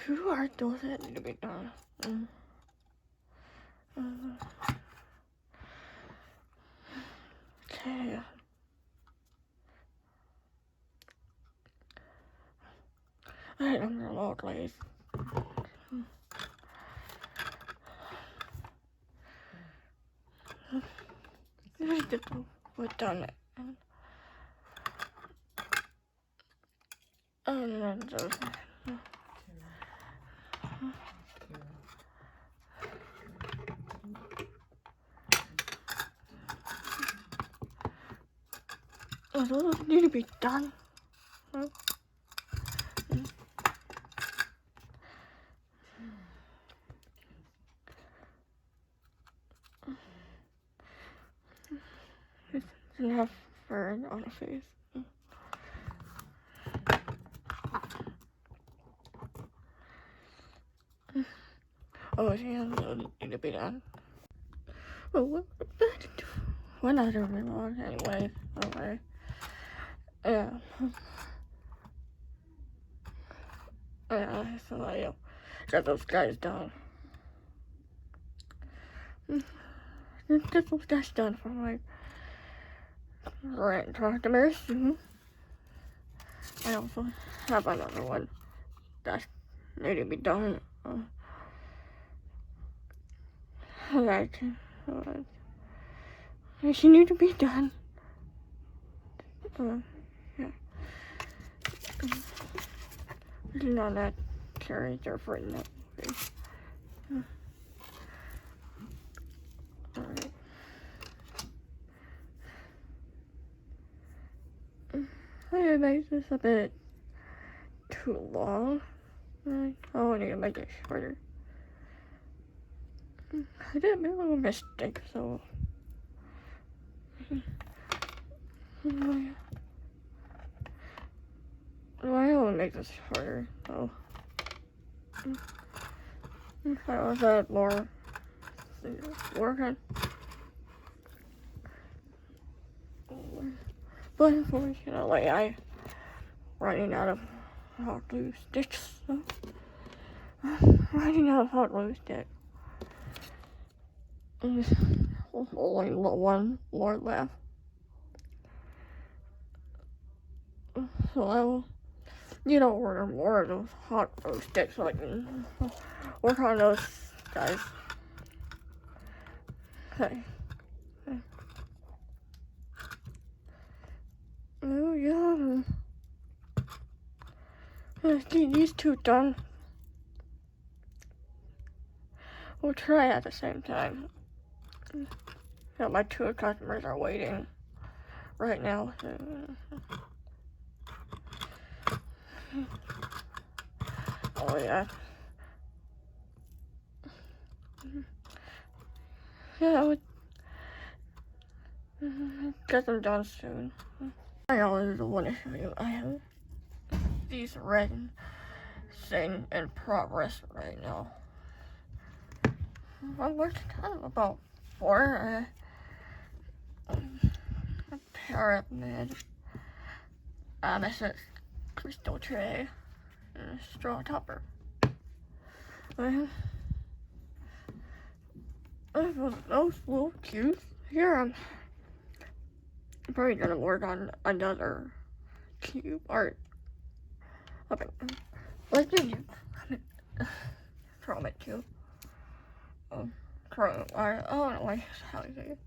Who are those that need to be done? Okay. I don't know, please. I need to put down it. And then just. Those need to be done. Doesn't have fur on the face. Oh, his hands need to be done. Oh, we're not doing wrong anyway. Okay. Yeah. Yeah, so I got those guys done. Get those guys done for my rent customers. I also have another one that need to be done. She need to be done. Yeah. Not that character for that face. Alright. I made this a bit too long. I need to make it shorter. I did make a little mistake, so I want to make this shorter. So I was add more working. But unfortunately, I'm running out of hot glue sticks. So running out of hot glue sticks. There's only one more left. So I will, order more of those hot glue sticks so I can work on those guys. Okay. Oh yeah. Let's get these two done. We'll try at the same time. Yeah, my two customers are waiting right now. Oh yeah. Yeah, I would get them done soon. I always want to show you. I have these resins in progress right now. I worked kind of about for a pyramid, amethyst crystal tray, and a straw topper. Those little cubes. Here I'm probably gonna work on another cube art. Okay, let's do chrome it too. Chrome. I don't know how you say it.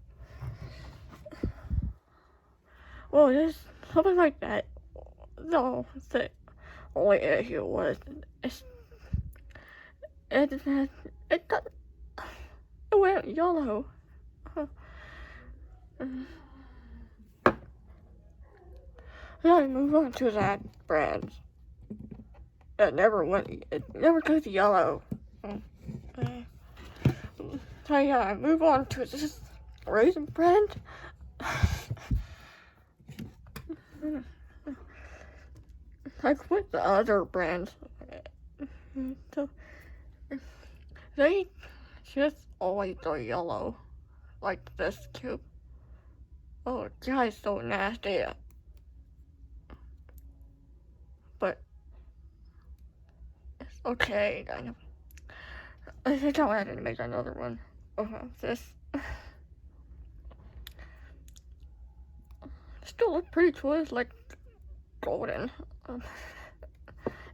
Well, just something like that. No, the only issue was it went yellow. Now I move on to that brand. It never goes yellow. So yeah, I move on to this raisin brand. I quit the other brands. So they just always go yellow, like this cube. Oh, guys, so nasty. But Okay, I think I had to make another one. This still looks pretty cool. It's like golden.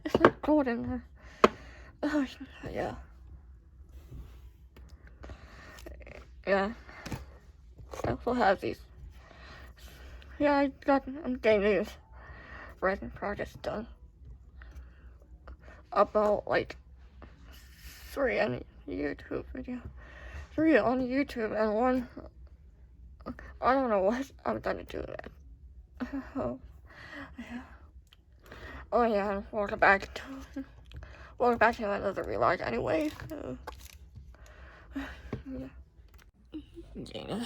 It's like golden. Yeah. Yeah. I also have these. Yeah, I'm getting these resin projects done. About like 3 on YouTube video. 3 on YouTube and 1. I don't know what I'm gonna do that. Oh, yeah. Oh yeah, welcome back to another vlog anyway. Yeah. Yeah.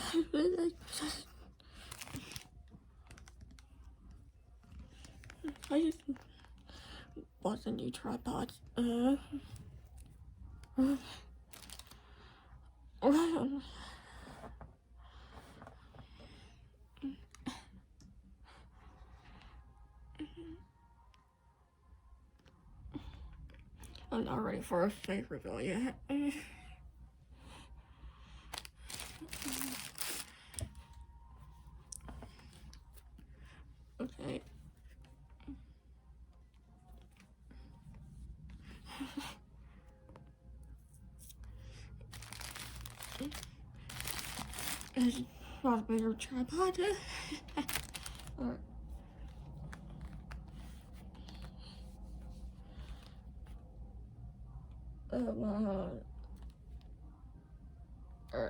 I just bought a new tripod. I'm not ready for a fake reveal yet. Okay. It's not a bigger tripod. Alright.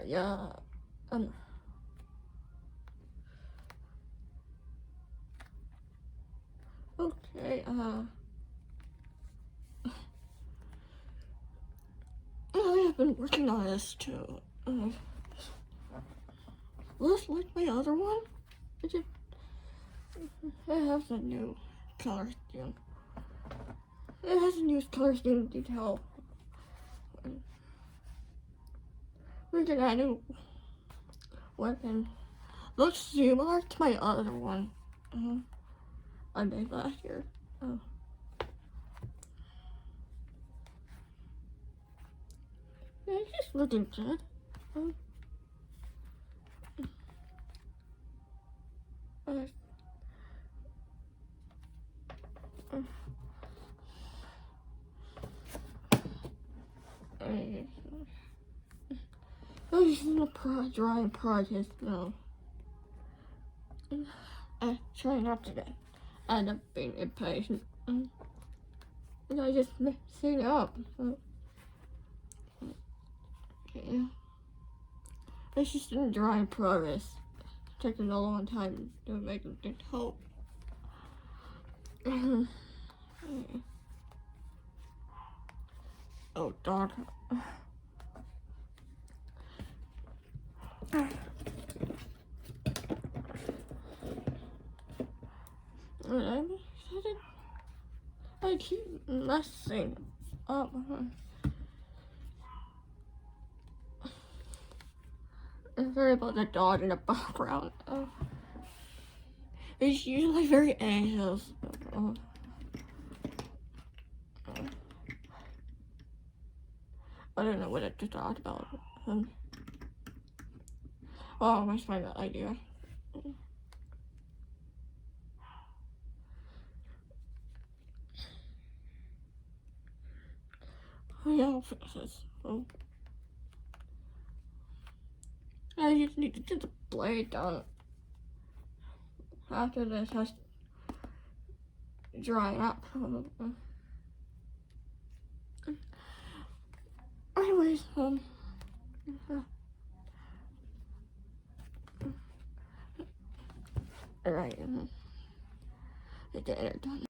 Yeah. Okay, I have been working on this too. Looks like my other one. It has a new color scheme. It has a new color scheme detail. Look at that new weapon. Looks similar to my other one. I made last year. Yeah, it's just looking good. I'm just in a drawing project now. I try not to end up being impatient. And I just mess it up. Yeah. It's just in drawing progress. Taking a long time to make it hope. Oh, dog. I keep messing up. I'm sorry about the dog in the background. He's usually very anxious. I don't know what to talk about. Oh, that's my idea. Oh yeah, I'll fix this. I just need to get the blade done. After this has to dry up. Anyways, alright, get it done.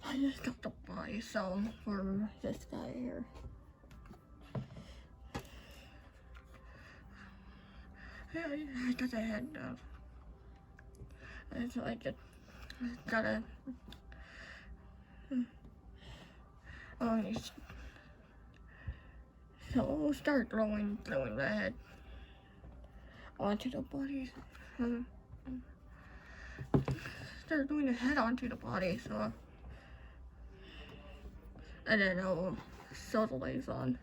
I just got to buy some for this guy here. Yeah, I got a head now. It's like it gotta. Oh, so we'll start glowing the head. onto the body. They're doing the head onto the body, so. And then I'll sew the legs on.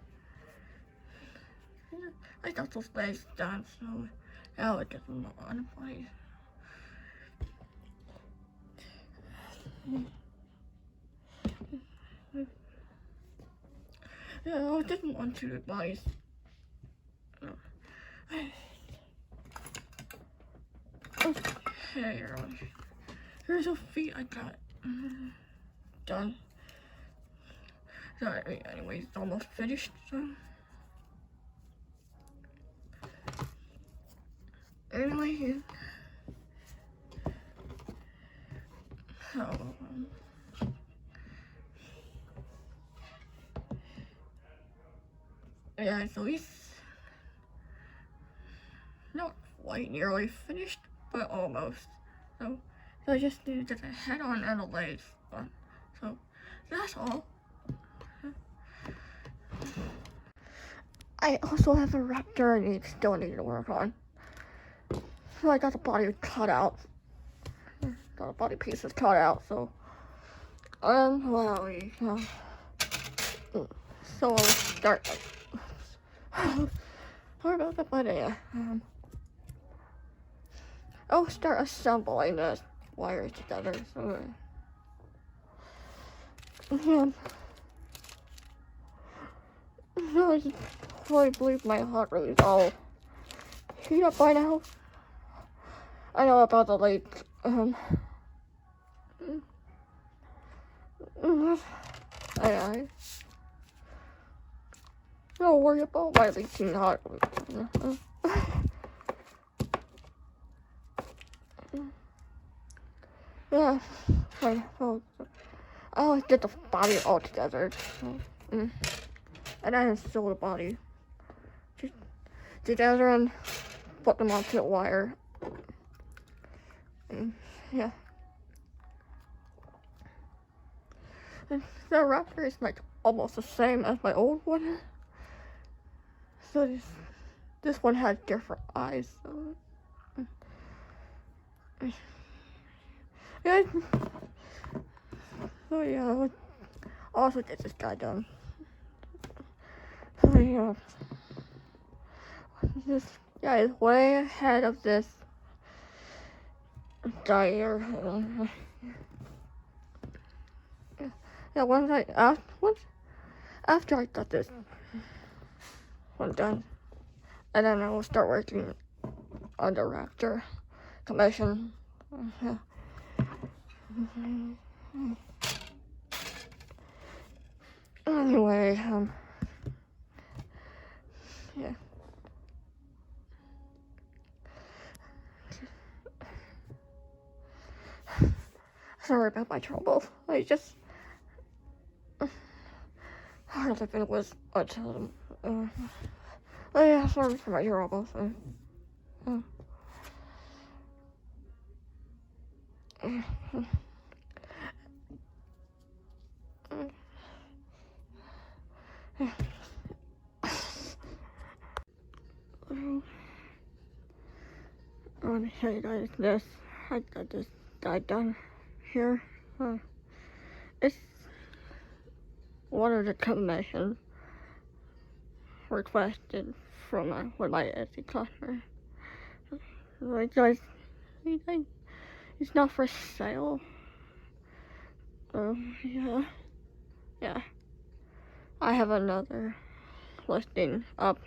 I got those legs done, so now I get them on the body. Yeah, I'll get them onto the bodies. Okay, here's the feet I got done. So anyways, it's almost finished. So. Anyway, so yeah, so he's not quite nearly finished, but almost. So I just need to get the head on and the legs on. So that's all. I also have a raptor I still need to work on. So I got the body cut out. Got the body pieces cut out, so well, so I'll start. Sorry about that, but I'll start assembling the wires together. So yeah. I just really believe my heart rate is all heat up by now. I know about the late, I don't worry about my leaking heart rate. Yeah, fine. So I'll get the body all together. And then sew the body together and put them onto the wire. Yeah. And the raptor is like almost the same as my old one. So this one has different eyes. So. Yeah. So yeah, I'll also get this guy done. So yeah. This guy is way ahead of this guy here. Yeah, after I got this one done, and then I will start working on the raptor commission. Yeah. Anyway, yeah. Sorry about my trouble. I just hard living was autism. Oh yeah, sorry for my troubles. I want to show you guys this. I got this guy done here. It's one of the commissions requested from one of my Etsy customers. Like guys, it's not for sale. Yeah. I have another listing up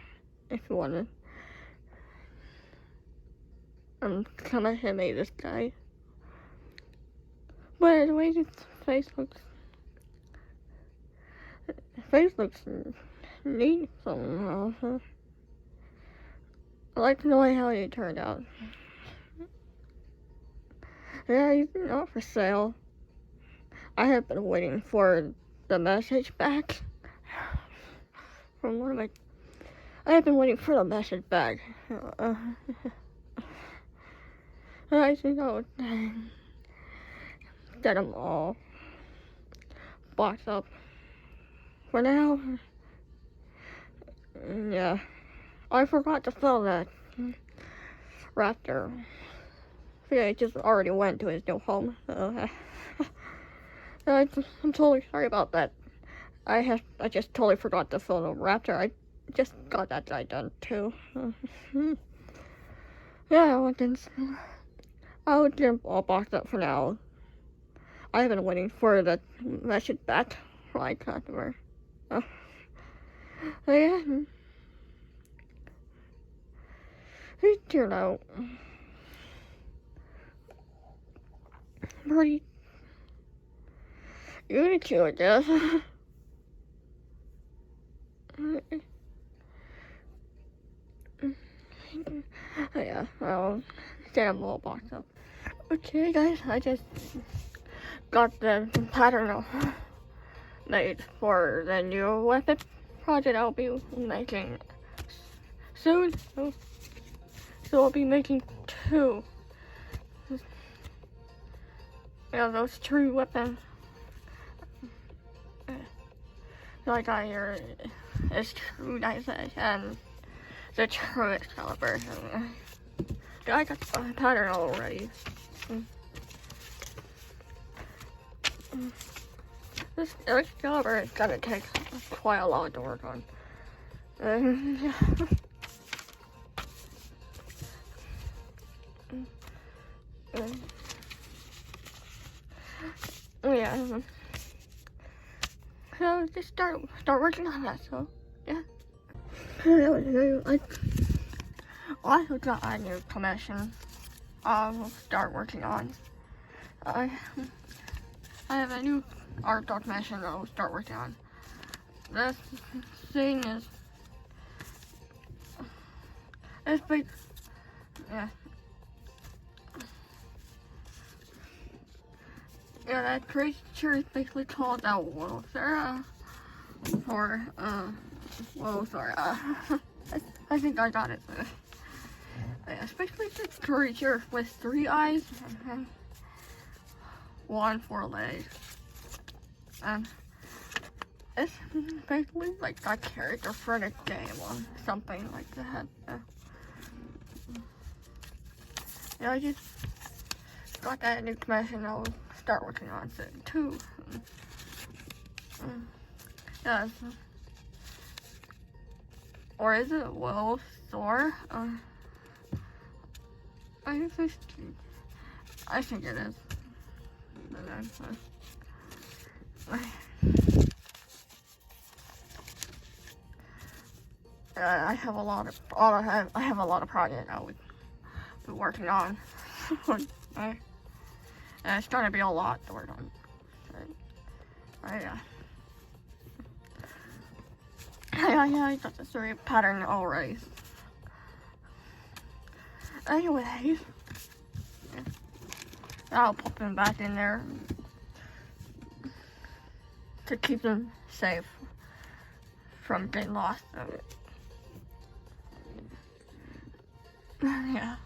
if you want to commission me this guy. But the way his face looks neat somehow. I like the way how he turned out. Yeah, he's not for sale. I have been waiting for the message back from one of my. I have been waiting for the message back. I think I would get them all boxed up for now. Yeah, I forgot to fill that. raptor. Yeah, he just already went to his new home. I'm totally sorry about that. I just totally forgot to film the raptor. I just got that guy done too. Yeah, I'll get him all boxed up for now. I've been waiting for the message back from my customer. Yeah. He turned out pretty good, I guess. Yeah, I'll get him all boxed up. Okay, guys, I just got the pattern made for the new weapon project I'll be making soon. So I'll be making 2. Yeah, those true weapons. So I got here is true knife and the true Excalibur. I got the pattern already. This Excalibur is gonna take quite a lot to work on. Yeah. Yeah. So just start working on that. So yeah. I also got a new commission. I'll start working on. I have a new art commission that I'll start working on. This thing is it's big. Yeah. Yeah, that creature is basically called a Wolfera. Or, Wolfera. I think I got it. Yeah, it's basically this creature with 3 eyes and 1 foreleg. And it's basically like a character for the game or something like that. Yeah, I just got that new commission I'll start working on soon too. Yeah, or is it Wolf Thor? I think it is. I have a lot of projects I would be working on. It's gonna be a lot to work on. Yeah, I got the 3 pattern already. Anyways, yeah. I'll pop them back in there to keep them safe from getting lost. Yeah.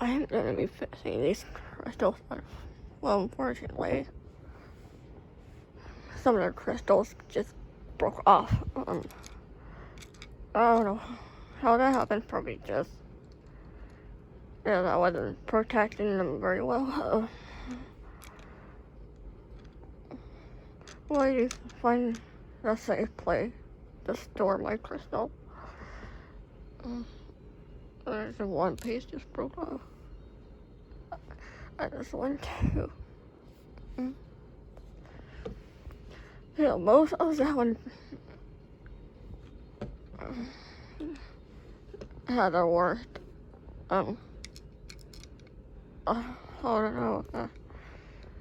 I am gonna be fixing these crystals. Well, unfortunately, some of the crystals just broke off. I don't know how that happened. Probably just I wasn't protecting them very well. Why do you find a safe place to store my crystal? There's one piece just broke off. And this one too. Most of that one had the worst. I don't know.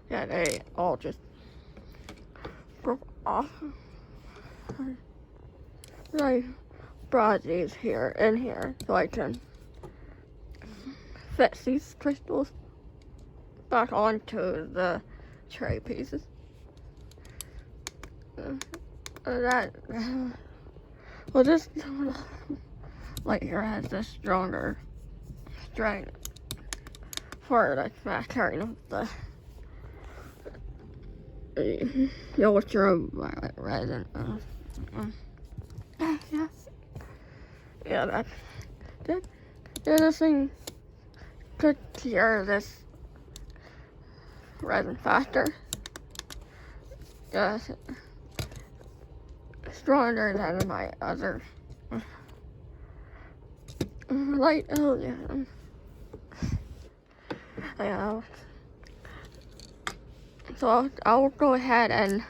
Yeah, they all just broke off. I brought these in here so I can fix these crystals back onto the tray pieces. This light here has this stronger strength for the carrying of the ultraviolet resin. Yeah, this thing could cure this resin faster. Yes, stronger than my other light. Oh yeah. Yeah. So I'll go ahead and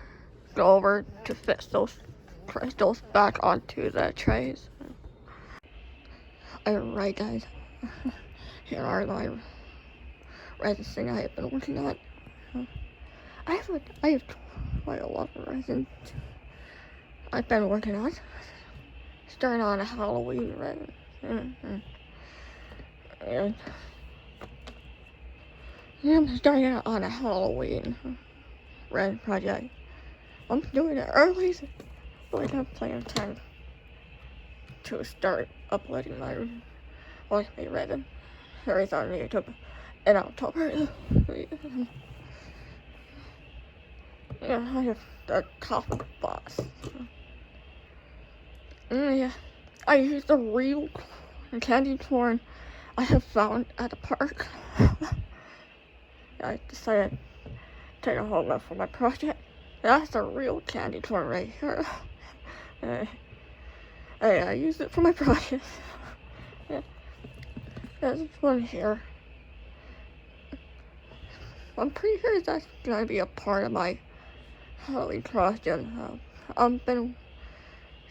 go over to fix those crystals back onto the trays. Alright guys, here are my resins thing I have been working on. I have quite a lot of resins I've been working on. Starting on a Halloween resin. And I'm starting on a Halloween resin project. I'm doing it early, so I have plenty of time to start uploading my resin series on YouTube in October. Yeah, I have the coffee box. Yeah, I used the real candy corn I have found at the park. I decided to take a hold of for my project. That's a real candy corn right here. I used it for my project. Yeah, there's one here. I'm pretty sure that's gonna be a part of my Halloween costume. I've been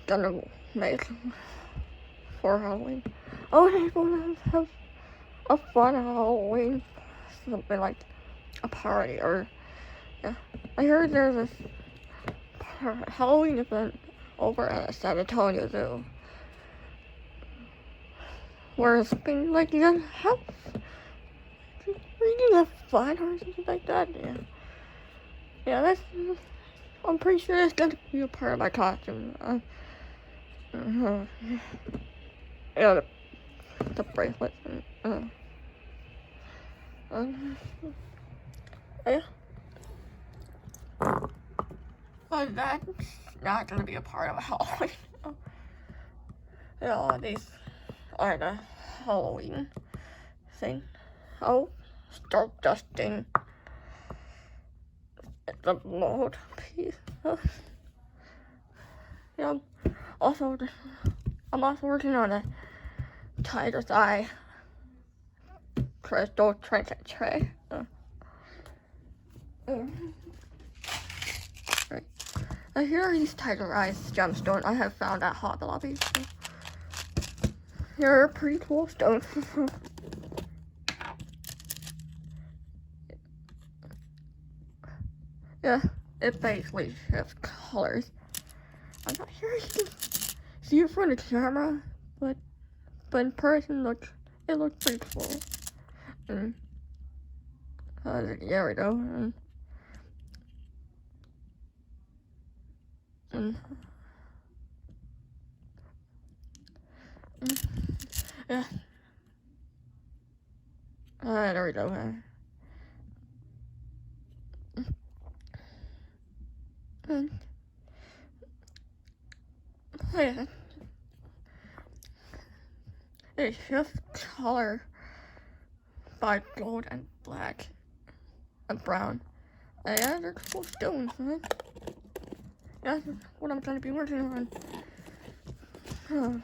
gonna make for Halloween. Oh, I wanna have a fun Halloween, something like a party or yeah. I heard there's this Halloween event over at San Antonio Zoo, where it's been like you gonna have fun or something like that. Yeah, that's. I'm pretty sure it's gonna be a part of my costume. Yeah, the bracelet. Yeah. But that's not gonna be a part of Halloween. Yeah, these are the Halloween thing. I'll start dusting the mold piece. Yeah, I'm also working on a tiger's eye crystal trinket tray. Right. Here are these tiger eyes gemstones I have found at Hobby Lobby. They're pretty cool stones. Yeah, it basically shifts colors. I'm not sure you can see it from the camera, but in person it looks pretty cool. There we go. Yeah. There we go. And, yeah. It's just color by gold and black and brown. Yeah, they're cool stones, huh? Yeah, that's what I'm gonna be working on. Yeah.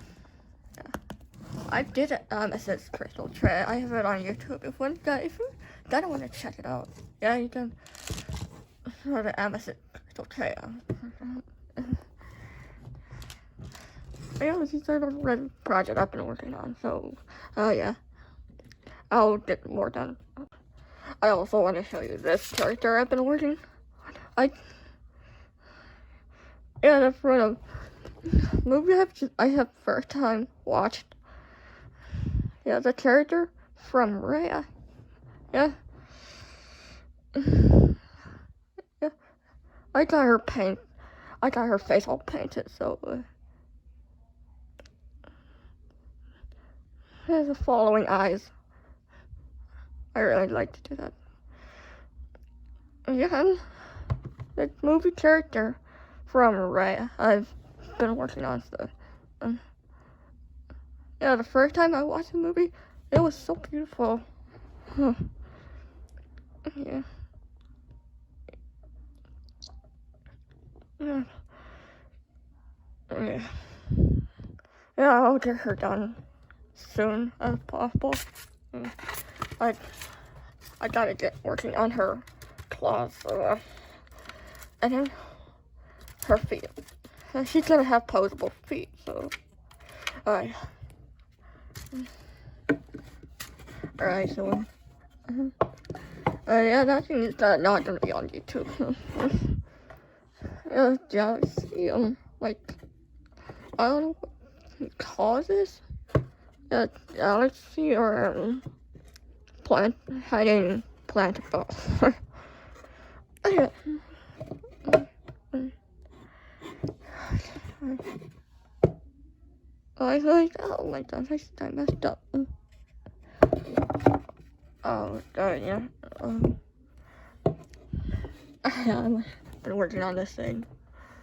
I did it, assist crystal tray. I have it on YouTube. If you gotta want to check it out, yeah, you can. The amethyst crystal tray. Yeah, this is the red project I've been working on. So, yeah, I'll get more done. I also want to show you this character I've been working. Yeah, that's one of movie I have first time watched. Yeah, the character from Raya. Yeah. Yeah. I got her face all painted, so the following eyes. I really like to do that. Yeah, the movie character from Raya I've been working on stuff. Yeah, the first time I watched the movie, it was so beautiful. Huh. Yeah. Yeah. Yeah. Yeah, I'll get her done soon as possible. I gotta get working on her claws, and then her feet. She's gonna have posable feet, so alright, so yeah, that thing is not gonna be on YouTube. Jealousy, like, I don't know what causes jealousy or hiding plant above. Yeah. I like, oh my god, I messed up. Oh, yeah. I've been working on this thing,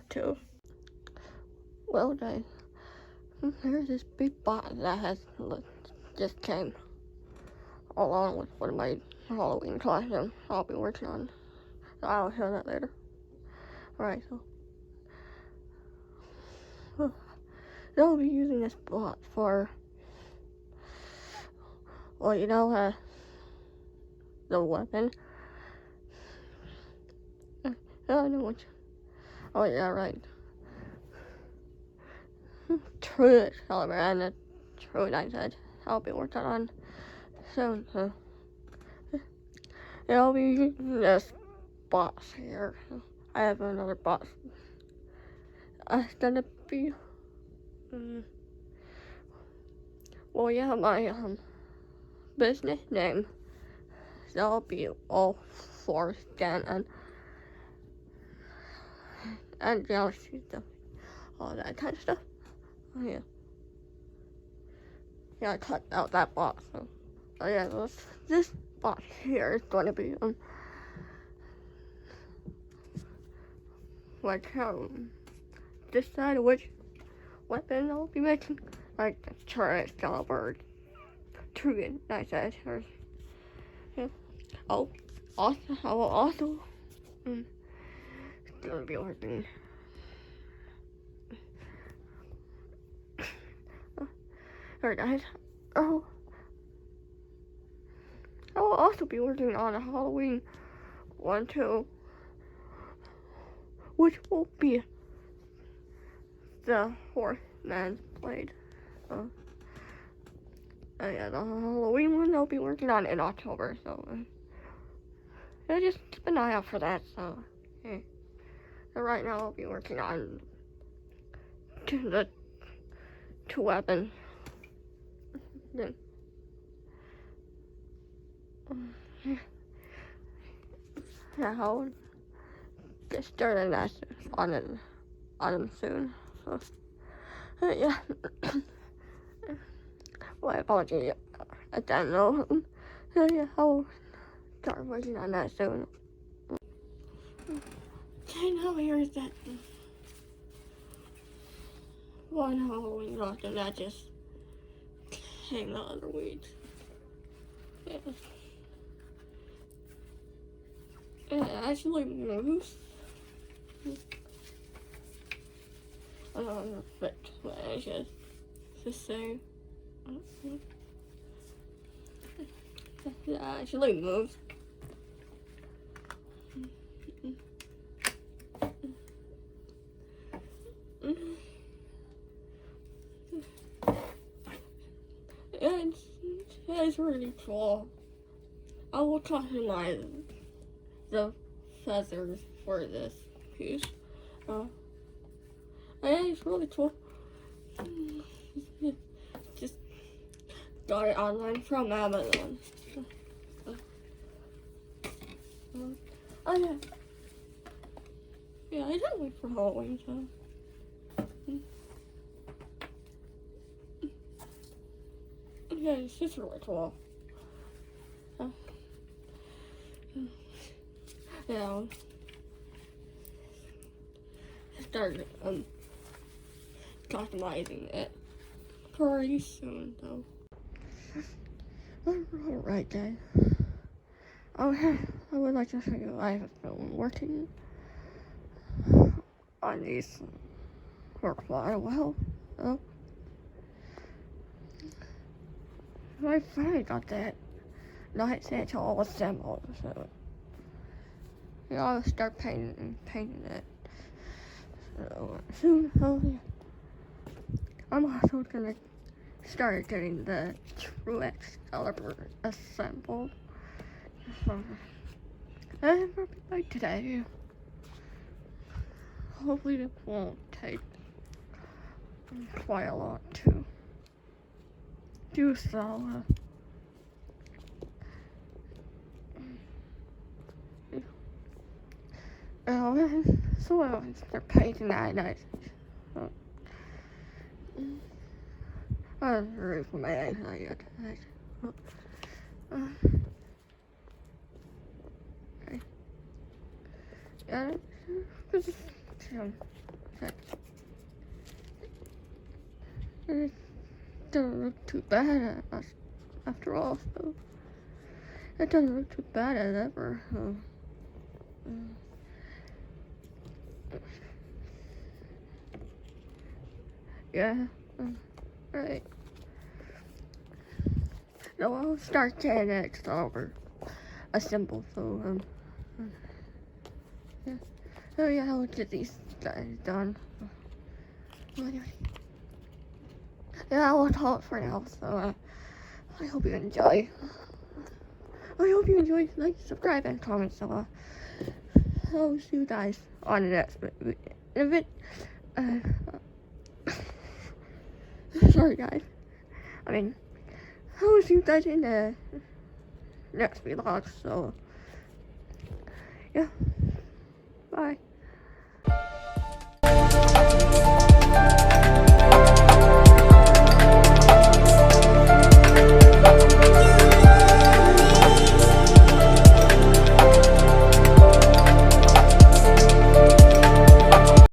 too. Well, guys, there's this big bot that just came along with one of my Halloween costumes I'll be working on. So I'll show that later. Alright, so they'll be using this bot for, well, you know, the weapon. I know which. Oh yeah, right. True caliber and a true knife edge. I'll be working on soon. So yeah, I'll be using this box here. I have another box. It's gonna be. Well, yeah, my business name. That'll be all for scan and jealousy stuff, all that kind of stuff. Oh, yeah. Yeah, I cut out that box. So, oh yeah, this box here is going to be like decide which weapon I'll be making, like turret, caliber, true knife edge, or yeah. I will also gonna be working. Alright guys, I will also be working on a Halloween one too, which will be the Horseman's Blade. Yeah, the Halloween one I'll be working on in October, so yeah, just keep an eye out for that. So, yeah. So right now I'll be working on the two weapons. Then, yeah, I'll get started on them soon. So, yeah. My apologies. I don't know. So yeah, I'll start working on that soon. Okay, now here's that one Halloween costume that just came out of the weeds. Yeah. It actually moves. I don't know if it's just the same. It actually moves. It's really cool. I will customize the feathers for this piece. Yeah, it's really cool. Just got it online from Amazon. Oh yeah. Yeah, I didn't wait for Halloween, so. Yeah, it's just really cool. Yeah, I'll start customizing it pretty soon, though. Alright, guys. Okay, I would like to show you I have been working on these for quite a while. I finally got that night set all assembled, so yeah, I'll start painting it. So soon, yeah. I'm also gonna start getting the True X caliber assembled. And probably by today. Hopefully it won't take quite a lot to do so. So they're painting that nice. I don't know for my eyes not yet. Okay. Yeah, it doesn't look too bad after all, so it doesn't look too bad as ever. Yeah, right. So I'll start getting it over assembled, so yeah. So yeah, I'll get these guys done. Well, anyway. Yeah, I will call it for now, so I hope you enjoy. Like, subscribe, and comment, so I'll see you guys on the next video. Sorry guys. I'll see you guys in the next vlog, so yeah. Bye.